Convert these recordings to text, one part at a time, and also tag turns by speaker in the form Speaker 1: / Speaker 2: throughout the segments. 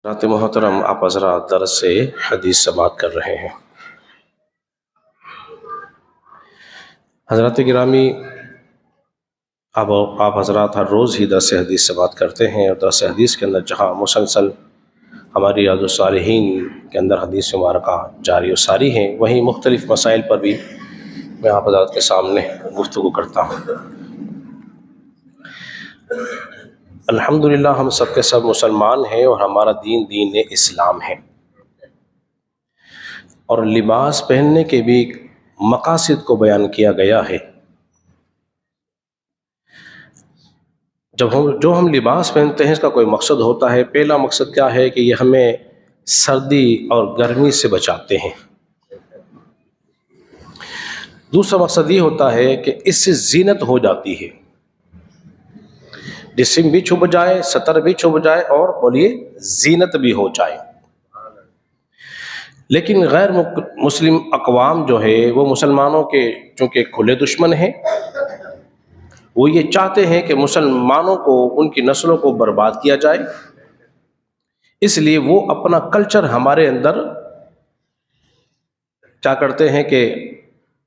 Speaker 1: حضرات محترم، آپ حضرات درس سے حدیث سے بات کر رہے ہیں۔ حضرات گرامی، آپ حضرات ہر روز ہی درس حدیث سے بات کرتے ہیں، اور درس حدیث کے اندر جہاں مسلسل ہماری ریاض الصالحین کے اندر حدیث مبارکہ جاری و ساری ہیں، وہیں مختلف مسائل پر بھی میں آپ حضرات کے سامنے گفتگو کرتا ہوں۔ الحمدللہ ہم سب کے سب مسلمان ہیں، اور ہمارا دین اسلام ہے، اور لباس پہننے کے بھی مقاصد کو بیان کیا گیا ہے۔ جو ہم لباس پہنتے ہیں، اس کا کوئی مقصد ہوتا ہے۔ پہلا مقصد کیا ہے کہ یہ ہمیں سردی اور گرمی سے بچاتے ہیں۔ دوسرا مقصد یہ ہوتا ہے کہ اس سے زینت ہو جاتی ہے، جسم بھی چھپ جائے، ستر بھی چھپ جائے، اور بولیے زینت بھی ہو جائے۔ لیکن غیر مسلم اقوام جو ہے وہ مسلمانوں کے چونکہ کھلے دشمن ہیں، وہ یہ چاہتے ہیں کہ مسلمانوں کو، ان کی نسلوں کو برباد کیا جائے، اس لیے وہ اپنا کلچر ہمارے اندر کیا کرتے ہیں کہ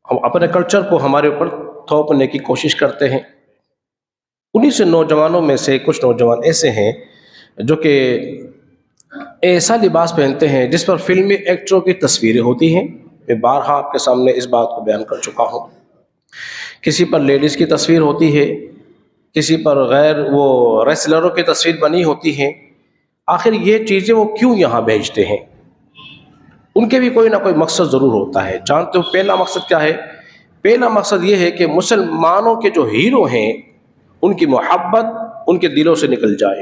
Speaker 1: ہم اپنے کلچر کو ہمارے اوپر تھوپنے کی کوشش کرتے ہیں۔ انہی سے نوجوانوں میں سے کچھ نوجوان ایسے ہیں جو کہ ایسا لباس پہنتے ہیں جس پر فلمی ایکٹروں کی تصویریں ہوتی ہیں۔ میں بارہا آپ کے سامنے اس بات کو بیان کر چکا ہوں۔ کسی پر لیڈیز کی تصویر ہوتی ہے، کسی پر غیر وہ ریسلروں کی تصویر بنی ہوتی ہے۔ آخر یہ چیزیں وہ کیوں یہاں بھیجتے ہیں؟ ان کے بھی کوئی نہ کوئی مقصد ضرور ہوتا ہے۔ جانتے ہو پہلا مقصد کیا ہے؟ پہلا مقصد یہ ہے کہ مسلمانوں کے جو ہیرو ہیں، ان کی محبت ان کے دلوں سے نکل جائے۔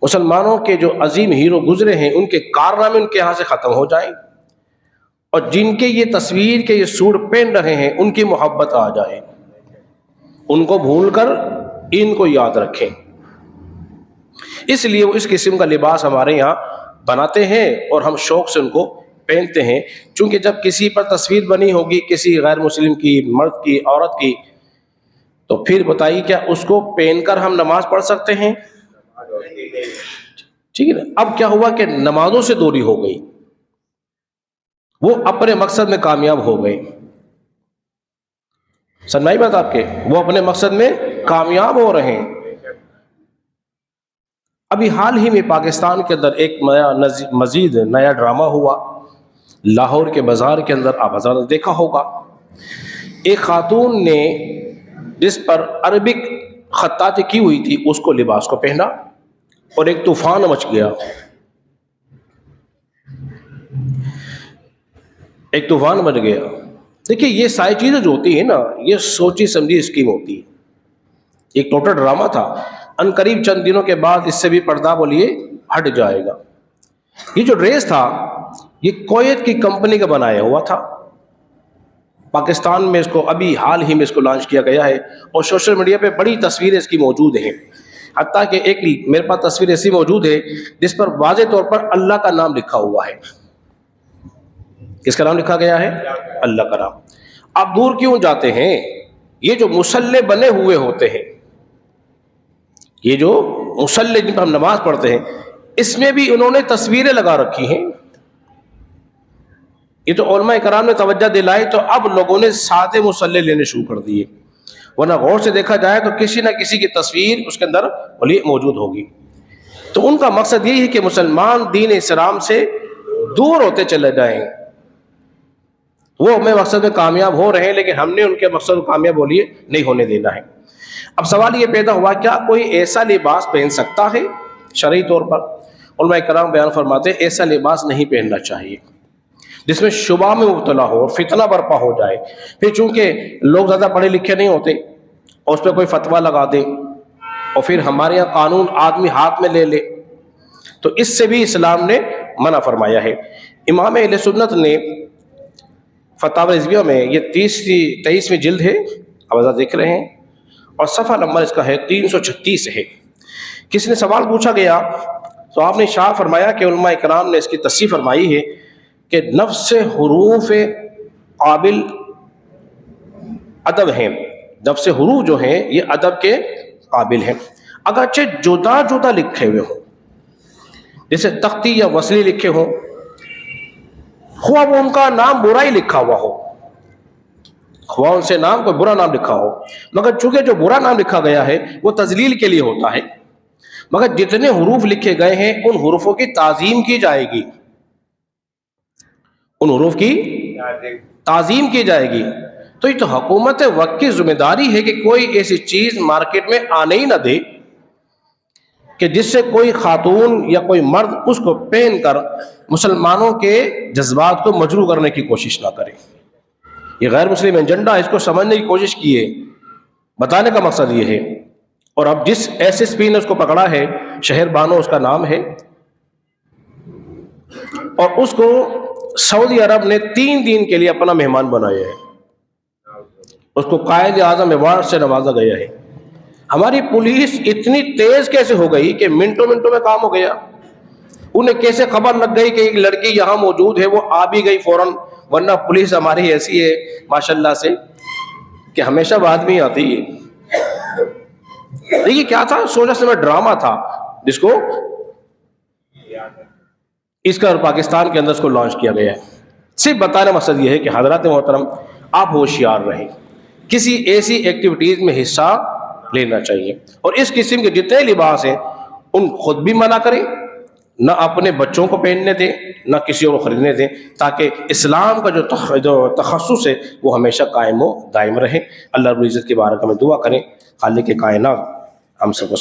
Speaker 1: مسلمانوں کے جو عظیم ہیرو گزرے ہیں، ان کے کارنامے ان کے یہاں سے ختم ہو جائیں، اور جن کے یہ تصویر کے یہ سوٹ پہن رہے ہیں، ان کی محبت آ جائے، ان کو بھول کر ان کو یاد رکھیں۔ اس لیے وہ اس قسم کا لباس ہمارے یہاں بناتے ہیں، اور ہم شوق سے ان کو پہنتے ہیں۔ چونکہ جب کسی پر تصویر بنی ہوگی، کسی غیر مسلم کی، مرد کی، عورت کی، تو پھر بتائیے کیا اس کو پہن کر ہم نماز پڑھ سکتے ہیں؟ ٹھیک ہے نا؟ اب کیا ہوا کہ نمازوں سے دوری ہو گئی، وہ اپنے مقصد میں کامیاب ہو گئے۔ سنائی بات آپ کے، وہ اپنے مقصد میں کامیاب ہو رہے ہیں۔ ابھی حال ہی میں پاکستان کے اندر ایک مزید نیا ڈرامہ ہوا۔ لاہور کے بازار کے اندر آپ حضرات نے دیکھا ہوگا، ایک خاتون نے جس پر عربک خطاطی کی ہوئی تھی، اس کو لباس کو پہنا، اور ایک طوفان مچ گیا۔ ایک طوفان مچ گیا۔ دیکھیے یہ ساری چیزیں جو ہوتی ہیں نا، یہ سوچی سمجھی اسکیم ہوتی ہے۔ ایک ٹوٹل ڈرامہ تھا، ان قریب چند دنوں کے بعد اس سے بھی پردہ بولیے ہٹ جائے گا۔ یہ جو ڈریس تھا، یہ کویت کی کمپنی کا بنایا ہوا تھا۔ پاکستان میں اس کو ابھی حال ہی میں اس کو لانچ کیا گیا ہے، اور سوشل میڈیا پہ بڑی تصویریں اس کی موجود ہیں۔ حتیٰ کہ ایک میرے پاس تصویر ایسی موجود ہے جس پر واضح طور پر اللہ کا نام لکھا ہوا ہے۔ کس کا نام لکھا گیا ہے؟ اللہ کا نام۔ آپ دور کیوں جاتے ہیں؟ یہ جو مصلی بنے ہوئے ہوتے ہیں، یہ جو مصلی جن پر ہم نماز پڑھتے ہیں، اس میں بھی انہوں نے تصویریں لگا رکھی ہیں۔ یہ تو علماء کرام نے توجہ دلائی، تو اب لوگوں نے سادے مصلی لینے شروع کر دیے، ورنہ غور سے دیکھا جائے تو کسی نہ کسی کی تصویر اس کے اندر موجود ہوگی۔ تو ان کا مقصد یہی ہے کہ مسلمان دین اسلام سے دور ہوتے چلے جائیں۔ وہ اپنے مقصد میں کامیاب ہو رہے ہیں، لیکن ہم نے ان کے مقصد کو کامیاب نہیں ہونے دینا ہے۔ اب سوال یہ پیدا ہوا، کیا کوئی ایسا لباس پہن سکتا ہے؟ شرعی طور پر علماء کرام بیان فرماتے ہیں ایسا لباس نہیں پہننا چاہیے جس میں شبہ میں مبتلا ہو اور فتنہ برپا ہو جائے۔ پھر چونکہ لوگ زیادہ پڑھے لکھے نہیں ہوتے، اور اس پہ کوئی فتویٰ لگا دے، اور پھر ہمارے یہاں قانون آدمی ہاتھ میں لے لے، تو اس سے بھی اسلام نے منع فرمایا ہے۔ امام اہل سنت نے فتاوی رضویہ میں، یہ 23ویں جلد ہے، اب آپ دیکھ رہے ہیں، اور صفحہ نمبر اس کا ہے 336 ہے۔ کسی نے سوال پوچھا گیا تو آپ نے شاہ فرمایا کہ علماء کرام نے اس کی تصحیح فرمائی ہے کہ نفس حروف قابل ادب ہیں، نفس حروف جو ہیں یہ ادب کے قابل ہیں، اگرچہ جدا جدا لکھے ہوئے ہوں۔ جیسے تختی یا وصلی لکھے ہوں، خواہ وہ ان کا نام برا ہی لکھا ہوا ہو، خواہ ان سے نام کوئی برا نام لکھا ہو، مگر چونکہ جو برا نام لکھا گیا ہے وہ تذلیل کے لیے ہوتا ہے، مگر جتنے حروف لکھے گئے ہیں ان حروفوں کی تعظیم کی جائے گی، ان حروف کی تعظیم کی جائے گی۔ تو یہ تو حکومت وقت کی ذمہ داری ہے کہ کوئی ایسی چیز مارکیٹ میں آنے ہی نہ دے کہ جس سے کوئی خاتون یا کوئی مرد اس کو پہن کر مسلمانوں کے جذبات کو مجروح کرنے کی کوشش نہ کرے۔ یہ غیر مسلم ایجنڈا، اس کو سمجھنے کی کوشش کیے، بتانے کا مقصد یہ ہے۔ اور اب جس ایس ایس پی نے اس کو پکڑا ہے، شہر بانو اس کا نام ہے، اور اس کو سعودی عرب نے 3 دن کے لیے اپنا مہمان بنایا ہے، اس کو قائد اعظم ایوارڈ سے نوازا گیا ہے۔ ہماری پولیس اتنی تیز کیسے ہو گئی کہ منٹوں میں کام ہو گیا؟ انہیں کیسے خبر لگ گئی کہ ایک لڑکی یہاں موجود ہے، وہ آ بھی گئی فوراً، ورنہ پولیس ہماری ایسی ہے ماشاءاللہ سے کہ ہمیشہ بعد میں ہی آتی ہے۔ دیکھیے کیا تھا، 16 سے میں ڈرامہ تھا جس کو اس کا پاکستان کے اندر اس کو لانچ کیا گیا ہے۔ صرف بتانے مقصد یہ ہے کہ حضرات محترم آپ ہوشیار رہیں، کسی ایسی ایکٹیویٹیز میں حصہ لینا چاہیے، اور اس قسم کے جتنے لباس ہیں ان خود بھی منع کریں، نہ اپنے بچوں کو پہننے دیں، نہ کسی اور کو خریدنے دیں، تاکہ اسلام کا جو تخصص ہے وہ ہمیشہ قائم و دائم رہے۔ اللہ رب العزت کی بارگاہ میں دعا کریں، خالق کائنات ہم سب کو